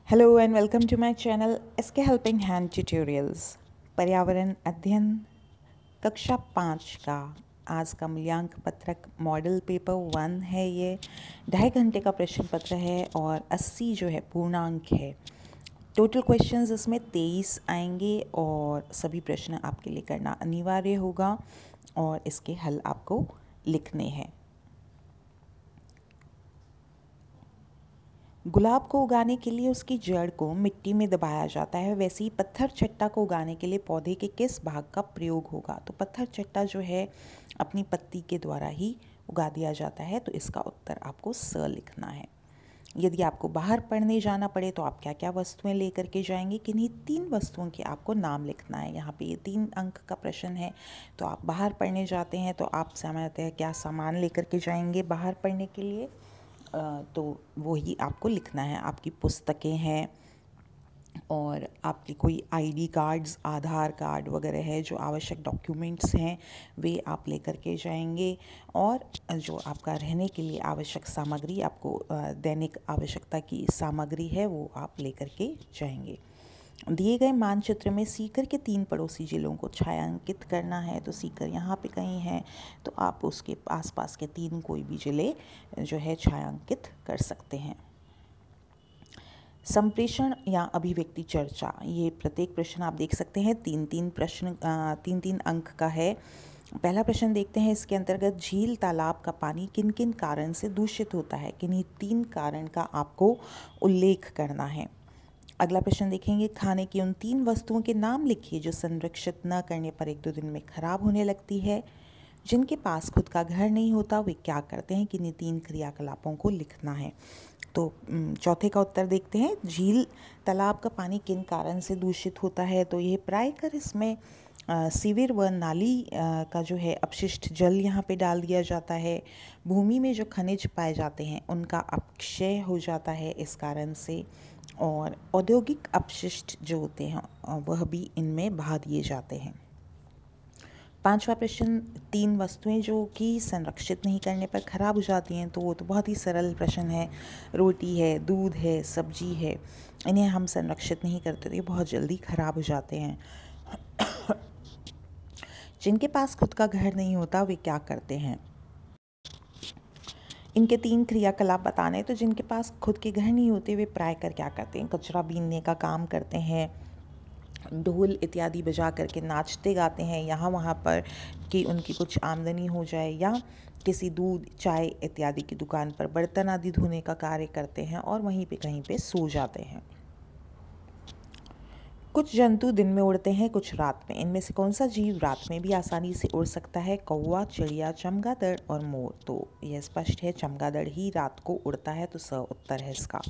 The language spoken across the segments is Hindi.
Hello and welcome to my channel SK helping hand tutorials. पर्यावरण अध्ययन कक्षा 5 का आज का मूल्यांक पत्रक मॉडल पेपर 1 है। ये 2.5 घंटे का प्रश्न पत्र है और 80 जो है पूर्णांक है। टोटल क्वेश्चंस इसमें 23 आएंगे और सभी प्रश्न आपके लिए करना अनिवार्य होगा और इसके हल आपको लिखने हैं। गुलाब को उगाने के लिए उसकी जड़ को मिट्टी में दबाया जाता है, वैसे ही पत्थर चट्टा को उगाने के लिए पौधे के किस भाग का प्रयोग होगा? तो पत्थर चट्टा जो है अपनी पत्ती के द्वारा ही उगा दिया जाता है, तो इसका उत्तर आपको स लिखना है। यदि आपको बाहर पढ़ने जाना पड़े तो आप क्या क्या वस्तुएं लेकर के जाएंगे? किन्हीं 3 वस्तुओं के आपको नाम लिखना है। यहाँ पे ये 3 अंक का प्रश्न है, तो आप बाहर पढ़ने जाते हैं तो आप सामान्यतः क्या सामान लेकर के जाएंगे बाहर पढ़ने के लिए? तो वही आपको लिखना है। आपकी पुस्तकें हैं और आपकी कोई आईडी कार्ड्स, आधार कार्ड वगैरह है, जो आवश्यक डॉक्यूमेंट्स हैं वे आप लेकर के जाएंगे और जो आपका रहने के लिए आवश्यक सामग्री, आपको दैनिक आवश्यकता की सामग्री है वो आप लेकर के जाएंगे। दिए गए मानचित्र में सीकर के 3 पड़ोसी जिलों को छायांकित करना है। तो सीकर यहाँ पे कहीं है, तो आप उसके आसपास के 3 कोई भी जिले जो है छायांकित कर सकते हैं। संप्रेषण या अभिव्यक्ति चर्चा, ये प्रत्येक प्रश्न आप देख सकते हैं 3-3 प्रश्न 3-3 अंक का है। पहला प्रश्न देखते हैं, इसके अंतर्गत झील तालाब का पानी किन किन कारण से दूषित होता है? किन्हीं 3 कारण का आपको उल्लेख करना है। अगला प्रश्न देखेंगे, खाने की उन 3 वस्तुओं के नाम लिखिए जो संरक्षित न करने पर 1-2 दिन में खराब होने लगती है। जिनके पास खुद का घर नहीं होता वे क्या करते हैं? किन्हीं 3 क्रियाकलापों को लिखना है। तो चौथे का उत्तर देखते हैं, झील तालाब का पानी किन कारण से दूषित होता है? तो यह प्रायकर इसमें सीवर व नाली का जो है अपशिष्ट जल यहाँ पे डाल दिया जाता है। भूमि में जो खनिज पाए जाते हैं उनका अपक्षय हो जाता है इस कारण से, और औद्योगिक अपशिष्ट जो होते हैं वह भी इनमें बहा दिए जाते हैं। 5वां प्रश्न, 3 वस्तुएं जो कि संरक्षित नहीं करने पर खराब हो जाती हैं, तो वो तो बहुत ही सरल प्रश्न है। रोटी है, दूध है, सब्जी है, इन्हें हम संरक्षित नहीं करते तो ये बहुत जल्दी खराब हो जाते हैं। जिनके पास खुद का घर नहीं होता वे क्या करते हैं? इनके 3 क्रियाकलाप बताने, तो जिनके पास खुद के घर नहीं होते वे प्रायकर क्या करते हैं? कचरा बीनने का काम करते हैं, ढोल इत्यादि बजा करके नाचते गाते हैं यहाँ वहाँ पर कि उनकी कुछ आमदनी हो जाए, या किसी दूध, चाय इत्यादि की दुकान पर बर्तन आदि धोने का कार्य करते हैं और वहीं पे कहीं पे सो जाते हैं। कुछ जंतु दिन में उड़ते हैं, कुछ रात में। इनमें से कौन सा जीव रात में भी आसानी से उड़ सकता है? कौवा, चिड़िया, चमगादड़ और मोर। तो यह स्पष्ट है, चमगादड़ ही रात को उड़ता है, तो स उत्तर है इसका।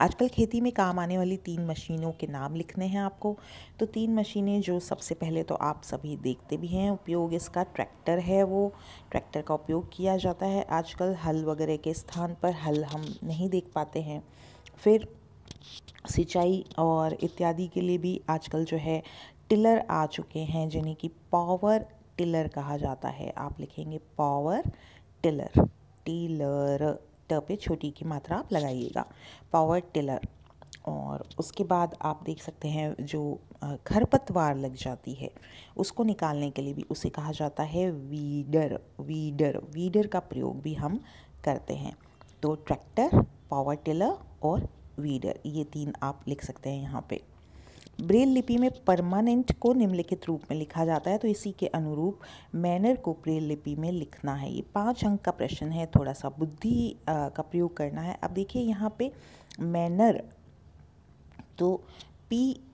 आजकल खेती में काम आने वाली 3 मशीनों के नाम लिखने हैं आपको। तो 3 मशीनें जो सबसे पहले तो आप सभी देखते भी हैं, उपयोग इसका ट्रैक्टर है। वो ट्रैक्टर का उपयोग किया जाता है आजकल, हल वगैरह के स्थान पर हल हम नहीं देख पाते हैं। फिर सिंचाई और इत्यादि के लिए भी आजकल जो है टिलर आ चुके हैं, जिन्हें कि पावर टिलर कहा जाता है। आप लिखेंगे पावर टिलर, टिलर, ट पे छोटी की मात्रा आप लगाइएगा, पावर टिलर। और उसके बाद आप देख सकते हैं जो खरपतवार लग जाती है उसको निकालने के लिए भी उसे कहा जाता है वीडर। वीडर का प्रयोग भी हम करते हैं। तो ट्रैक्टर, पावर टिलर और वीडर, ये 3 आप लिख सकते हैं यहाँ पे। ब्रेल लिपि में परमानेंट को निम्नलिखित रूप में लिखा जाता है, तो इसी के अनुरूप मैनर को ब्रेल लिपि में लिखना है। ये 5 अंक का प्रश्न है, थोड़ा सा बुद्धि का प्रयोग करना है। अब देखिए यहाँ पे मैनर, तो PERMANENT,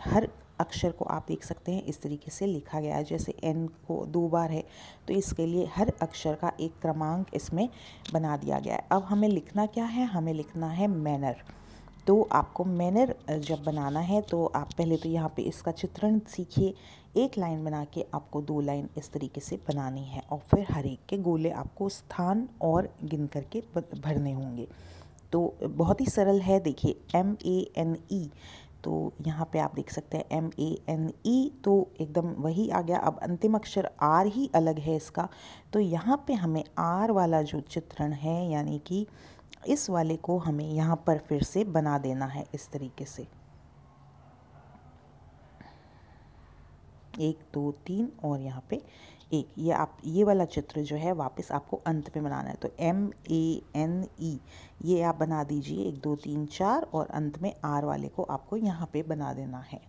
हर अक्षर को आप देख सकते हैं इस तरीके से लिखा गया है। जैसे N को 2 बार है तो इसके लिए हर अक्षर का एक क्रमांक इसमें बना दिया गया है। अब हमें लिखना क्या है? हमें लिखना है मैनर। तो आपको मैनर जब बनाना है तो आप पहले तो यहाँ पे इसका चित्रण सीखिए। एक लाइन बना के आपको 2 लाइन इस तरीके से बनानी है और फिर हर एक के गोले आपको स्थान और गिन करके भरने होंगे। तो बहुत ही सरल है। देखिए MANE, तो यहाँ पे आप देख सकते हैं MANE, तो एकदम वही आ गया। अब अंतिम अक्षर R ही अलग है इसका, तो यहाँ पे हमें R वाला जो चित्रण है यानी कि इस वाले को हमें यहाँ पर फिर से बना देना है इस तरीके से। 1 2 3 और यहाँ पे 1, ये वाला चित्र जो है वापस आपको अंत में बनाना है। तो MANE ये आप बना दीजिए 1 2 3 4, और अंत में R वाले को आपको यहाँ पे बना देना है।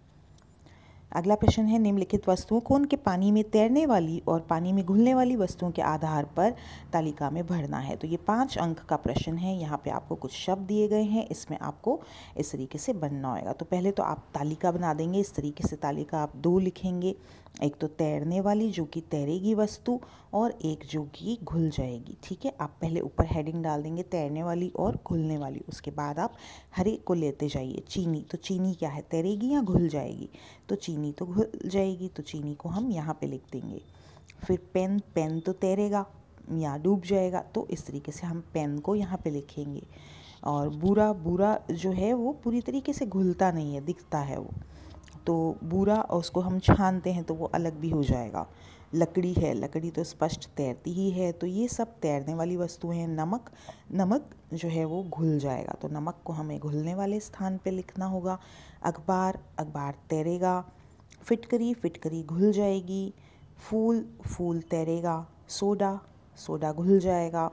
अगला प्रश्न है, निम्नलिखित वस्तुओं को उनके पानी में तैरने वाली और पानी में घुलने वाली वस्तुओं के आधार पर तालिका में भरना है। तो ये 5 अंक का प्रश्न है। यहाँ पे आपको कुछ शब्द दिए गए हैं, इसमें आपको इस तरीके से बनना होगा। तो पहले तो आप तालिका बना देंगे इस तरीके से। तालिका आप 2 लिखेंगे, एक तो तैरने वाली जो कि तैरेगी वस्तु, और एक जो कि घुल जाएगी। ठीक है, आप पहले ऊपर हेडिंग डाल देंगे तैरने वाली और घुलने वाली। उसके बाद आप हर एक को लेते जाइए। चीनी, तो चीनी क्या है, तैरेगी या घुल जाएगी? तो चीनी तो घुल जाएगी, तो चीनी को हम यहाँ पे लिख देंगे। फिर पेन, पेन तो तैरेगा या डूब जाएगा, तो इस तरीके से हम पेन को यहाँ पे लिखेंगे। और बूरा, बूरा जो है वो पूरी तरीके से घुलता नहीं है, दिखता है वो, तो बूरा, और उसको हम छानते हैं तो वो अलग भी हो जाएगा। लकड़ी है, लकड़ी तो स्पष्ट तैरती ही है, तो ये सब तैरने वाली वस्तुएं हैं। नमक, नमक जो है वो घुल जाएगा, तो नमक को हमें घुलने वाले स्थान पे लिखना होगा। अखबार, अखबार तैरेगा। फिटकरी, फिटकरी घुल जाएगी। फूल, फूल तैरेगा। सोडा, सोडा घुल जाएगा।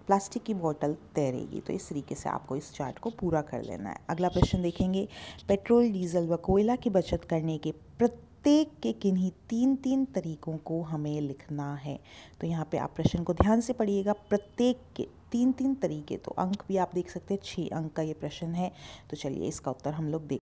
प्लास्टिक की बोतल तैरेगी। तो इस तरीके से आपको इस चार्ट को पूरा कर लेना है। अगला प्रश्न देखेंगे, पेट्रोल, डीजल व कोयला की बचत करने के प्रत्येक के किन्हीं 3 तरीकों को हमें लिखना है। तो यहाँ पे आप प्रश्न को ध्यान से पढ़िएगा। प्रत्येक के 3 तरीके, तो अंक भी आप देख सकते हैं, 6 अंक का ये प्रश्न है। तो चलिए इसका उत्तर हम लोग देख।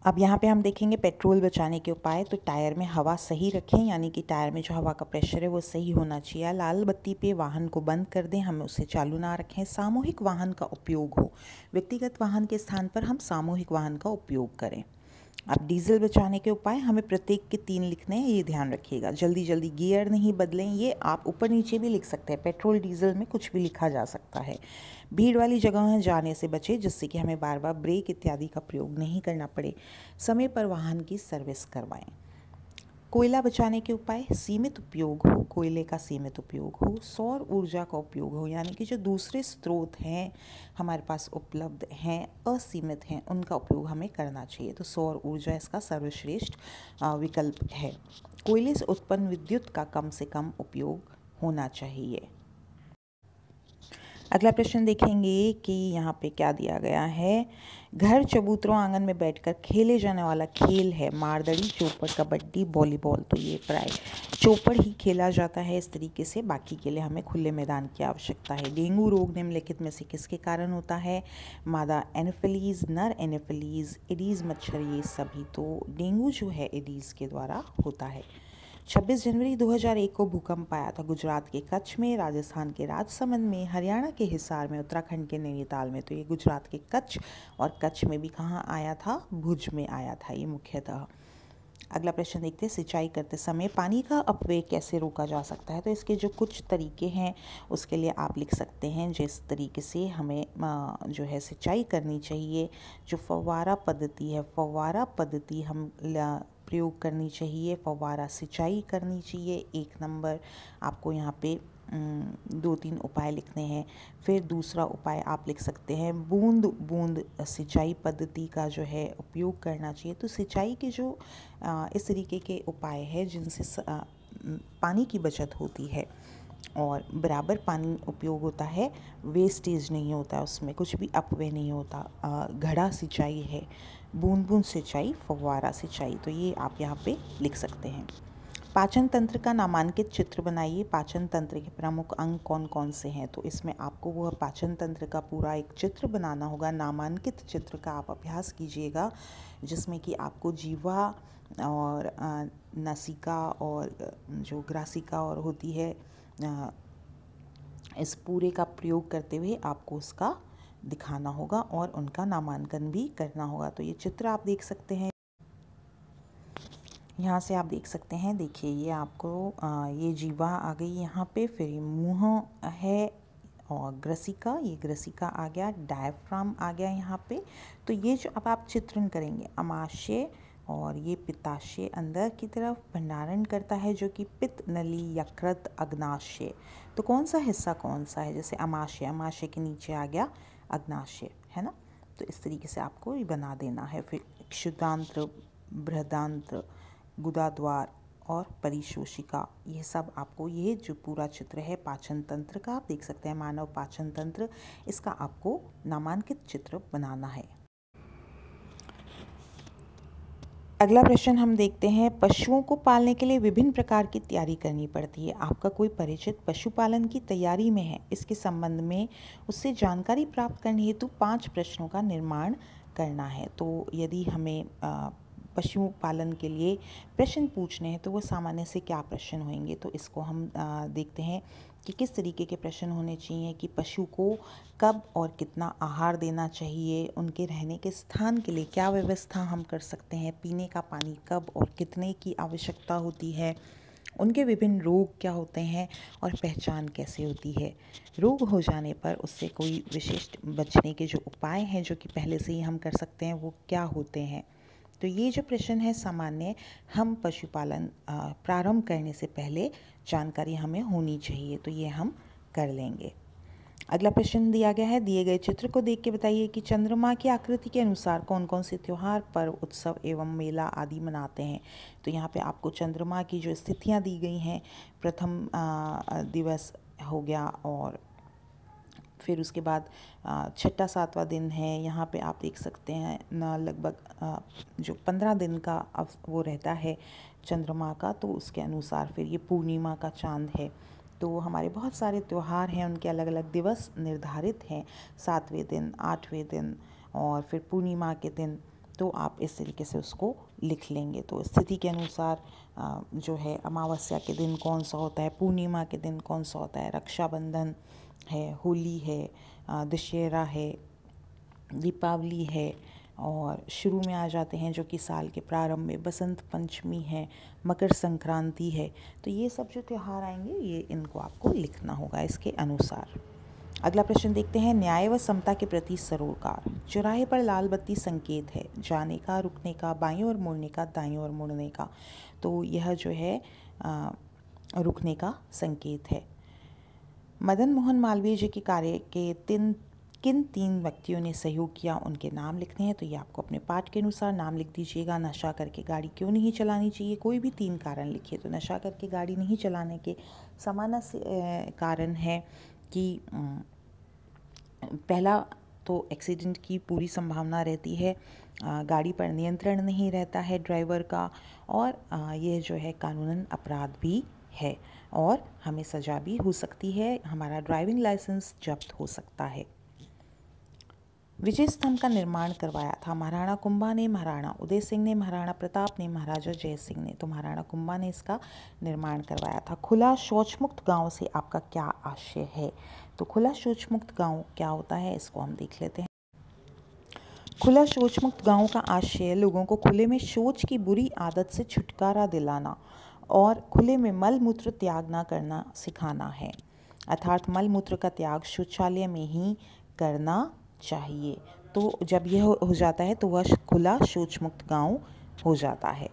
अब यहाँ पे हम देखेंगे पेट्रोल बचाने के उपाय। तो टायर में हवा सही रखें, यानी कि टायर में जो हवा का प्रेशर है वो सही होना चाहिए। लाल बत्ती पे वाहन को बंद कर दें, हमें उसे चालू ना रखें। सामूहिक वाहन का उपयोग हो, व्यक्तिगत वाहन के स्थान पर हम सामूहिक वाहन का उपयोग करें। अब डीजल बचाने के उपाय, हमें प्रत्येक के 3 लिखने हैं, ये ध्यान रखिएगा। जल्दी जल्दी गियर नहीं बदलें, ये आप ऊपर नीचे भी लिख सकते हैं, पेट्रोल डीजल में कुछ भी लिखा जा सकता है। भीड़ वाली जगह जाने से बचें, जिससे कि हमें बार बार ब्रेक इत्यादि का प्रयोग नहीं करना पड़े। समय पर वाहन की सर्विस करवाएं। कोयला बचाने के उपाय, सीमित उपयोग हो, कोयले का सीमित उपयोग हो। सौर ऊर्जा का उपयोग हो, यानी कि जो दूसरे स्रोत हैं हमारे पास उपलब्ध हैं, असीमित हैं, उनका उपयोग हमें करना चाहिए। तो सौर ऊर्जा इसका सर्वश्रेष्ठ विकल्प है। कोयले से उत्पन्न विद्युत का कम से कम उपयोग होना चाहिए। अगला प्रश्न देखेंगे कि यहाँ पे क्या दिया गया है। घर, चबूतरों, आंगन में बैठकर खेले जाने वाला खेल है मारदड़ी, चौपड़, कबड्डी, वॉलीबॉल। तो ये प्राय चौपड़ ही खेला जाता है इस तरीके से, बाकी के लिए हमें खुले मैदान की आवश्यकता है। डेंगू रोग निम्नलिखित में से किसके कारण होता है? मादा एनोफिलीज, नर एनोफिलीज, एडीज मच्छर, ये सभी। तो डेंगू जो है एडीज के द्वारा होता है। 26 जनवरी 2001 को भूकंप आया था गुजरात के कच्छ में, राजस्थान के राजसमंद में, हरियाणा के हिसार में, उत्तराखंड के नैनीताल में। तो ये गुजरात के कच्छ, और कच्छ में भी कहाँ आया था? भुज में आया था ये मुख्यतः। अगला प्रश्न देखते हैं, सिंचाई करते समय पानी का अपव्यय कैसे रोका जा सकता है? तो इसके जो कुछ तरीके हैं उसके लिए आप लिख सकते हैं, जिस तरीके से हमें जो है सिंचाई करनी चाहिए। जो फव्वारा पद्धति है, फव्वारा पद्धति हम प्रयोग करनी चाहिए, फव्वारा सिंचाई करनी चाहिए। 1 नंबर आपको यहाँ पे 2-3 उपाय लिखने हैं। फिर दूसरा उपाय आप लिख सकते हैं, बूंद बूंद सिंचाई पद्धति का जो है उपयोग करना चाहिए। तो सिंचाई के जो इस तरीके के उपाय हैं जिनसे पानी की बचत होती है और बराबर पानी उपयोग होता है, वेस्टेज नहीं होता, उसमें कुछ भी अपव्यय नहीं होता। घड़ा सिंचाई है, बूंद बूंद सिंचाई, फव्वारा सिंचाई। तो ये आप यहाँ पे लिख सकते हैं। पाचन तंत्र का नामांकित चित्र बनाइए। पाचन तंत्र के प्रमुख अंग कौन कौन से हैं? तो इसमें आपको वह पाचन तंत्र का पूरा एक चित्र बनाना होगा। नामांकित चित्र का आप अभ्यास कीजिएगा, जिसमें कि आपको जीवा और नासिका और जो ग्रासिका और होती है, इस पूरे का प्रयोग करते हुए आपको उसका दिखाना होगा और उनका नामांकन भी करना होगा। तो ये चित्र आप देख सकते हैं, यहाँ से आप देख सकते हैं। देखिए ये आपको ये जीवा आ गई यहाँ पे, फिर ये मुँह है और ग्रसिका, ये ग्रसिका आ गया, डायफ्राम आ गया यहाँ पे। तो ये जो अब आप चित्रण करेंगे, अमाशय और ये पित्ताशय अंदर की तरफ भंडारण करता है, जो कि पित्त नली, यकृत, अग्नाशय। तो कौन सा हिस्सा कौन सा है? जैसे अमाशय, अमाशय के नीचे आ गया अग्नाशय, है ना। तो इस तरीके से आपको ये बना देना है। फिर क्षुदांत्र, बृहदांत्र, गुदाद्वार और परिशोषिका, ये सब आपको, ये जो पूरा चित्र है पाचन तंत्र का, आप देख सकते हैं मानव पाचन तंत्र, इसका आपको नामांकित चित्र बनाना है। अगला प्रश्न हम देखते हैं, पशुओं को पालने के लिए विभिन्न प्रकार की तैयारी करनी पड़ती है। आपका कोई परिचित पशुपालन की तैयारी में है, इसके संबंध में उससे जानकारी प्राप्त करने हेतु 5 प्रश्नों का निर्माण करना है। तो यदि हमें पशु पालन के लिए प्रश्न पूछने हैं तो वो सामान्य से क्या प्रश्न होंगे, तो इसको हम देखते हैं कि किस तरीके के प्रश्न होने चाहिए कि पशु को कब और कितना आहार देना चाहिए, उनके रहने के स्थान के लिए क्या व्यवस्था हम कर सकते हैं, पीने का पानी कब और कितने की आवश्यकता होती है, उनके विभिन्न रोग क्या होते हैं और पहचान कैसे होती है, रोग हो जाने पर उससे कोई विशिष्ट बचने के जो उपाय हैं जो कि पहले से ही हम कर सकते हैं वो क्या होते हैं। तो ये जो प्रश्न है सामान्य, हम पशुपालन प्रारंभ करने से पहले जानकारी हमें होनी चाहिए, तो ये हम कर लेंगे। अगला प्रश्न दिया गया है, दिए गए चित्र को देख के बताइए कि चंद्रमा की आकृति के अनुसार कौन कौन से त्योहार, पर्व, उत्सव एवं मेला आदि मनाते हैं। तो यहाँ पे आपको चंद्रमा की जो स्थितियाँ दी गई हैं, प्रथम दिवस हो गया और फिर उसके बाद छठा 7वां दिन है। यहाँ पे आप देख सकते हैं ना, लगभग जो 15 दिन का वो रहता है चंद्रमा का, तो उसके अनुसार फिर ये पूर्णिमा का चांद है। तो हमारे बहुत सारे त्यौहार हैं, उनके अलग अलग दिवस निर्धारित हैं, 7वें दिन, 8वें दिन और फिर पूर्णिमा के दिन। तो आप इस तरीके से उसको लिख लेंगे। तो स्थिति के अनुसार जो है अमावस्या के दिन कौन सा होता है, पूर्णिमा के दिन कौन सा होता है, रक्षाबंधन है, होली है, दशहरा है, दीपावली है और शुरू में आ जाते हैं जो कि साल के प्रारंभ में बसंत पंचमी है, मकर संक्रांति है। तो ये सब जो त्यौहार आएंगे ये इनको आपको लिखना होगा इसके अनुसार। अगला प्रश्न देखते हैं, न्याय व समता के प्रति सरोकार। चौराहे पर लाल बत्ती संकेत है, जाने का, रुकने का, बाईं ओर मुड़ने का, दाईं ओर मुड़ने का। तो यह जो है रुकने का संकेत है। मदन मोहन मालवीय जी के कार्य के किन 3 व्यक्तियों ने सहयोग किया, उनके नाम लिखने हैं। तो ये आपको अपने पाठ के अनुसार नाम लिख दीजिएगा। नशा करके गाड़ी क्यों नहीं चलानी चाहिए, कोई भी 3 कारण लिखिए। तो नशा करके गाड़ी नहीं चलाने के सामान्य कारण है कि पहला तो एक्सीडेंट की पूरी संभावना रहती है, गाड़ी पर नियंत्रण नहीं रहता है ड्राइवर का, और यह जो है कानूनन अपराध भी है और हमें सज़ा भी हो सकती है, हमारा ड्राइविंग लाइसेंस जब्त हो सकता है। विजय स्तंभ का निर्माण करवाया था महाराणा कुंभा ने, महाराणा उदय सिंह ने, महाराणा प्रताप ने, महाराजा जय सिंह ने। तो महाराणा कुंभा ने इसका निर्माण करवाया था। खुला शौच मुक्त गाँव से आपका क्या आशय है? तो खुला शौच मुक्त गाँव क्या होता है, इसको हम देख लेते हैं। खुला शौच मुक्त गाँव का आशय लोगों को खुले में शौच की बुरी आदत से छुटकारा दिलाना और खुले में मल मूत्र त्याग न करना सिखाना है। अर्थात मल मूत्र का त्याग शौचालय में ही करना चाहिए। तो जब यह हो जाता है तो वह खुला शौच मुक्त गाँव हो जाता है।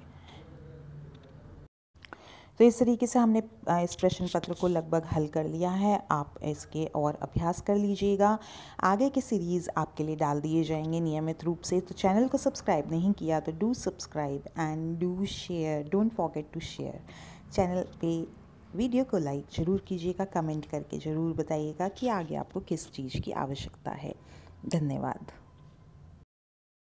तो इस तरीके से हमने इस प्रश्न पत्र को लगभग हल कर लिया है। आप इसके और अभ्यास कर लीजिएगा। आगे के सीरीज़ आपके लिए डाल दिए जाएंगे नियमित रूप से। तो चैनल को सब्सक्राइब नहीं किया तो do subscribe and do share, don't forget to share. Channel पे वीडियो को लाइक ज़रूर कीजिएगा, कमेंट करके ज़रूर बताइएगा कि आगे आपको किस चीज़ की आवश्यकता है। धन्यवाद।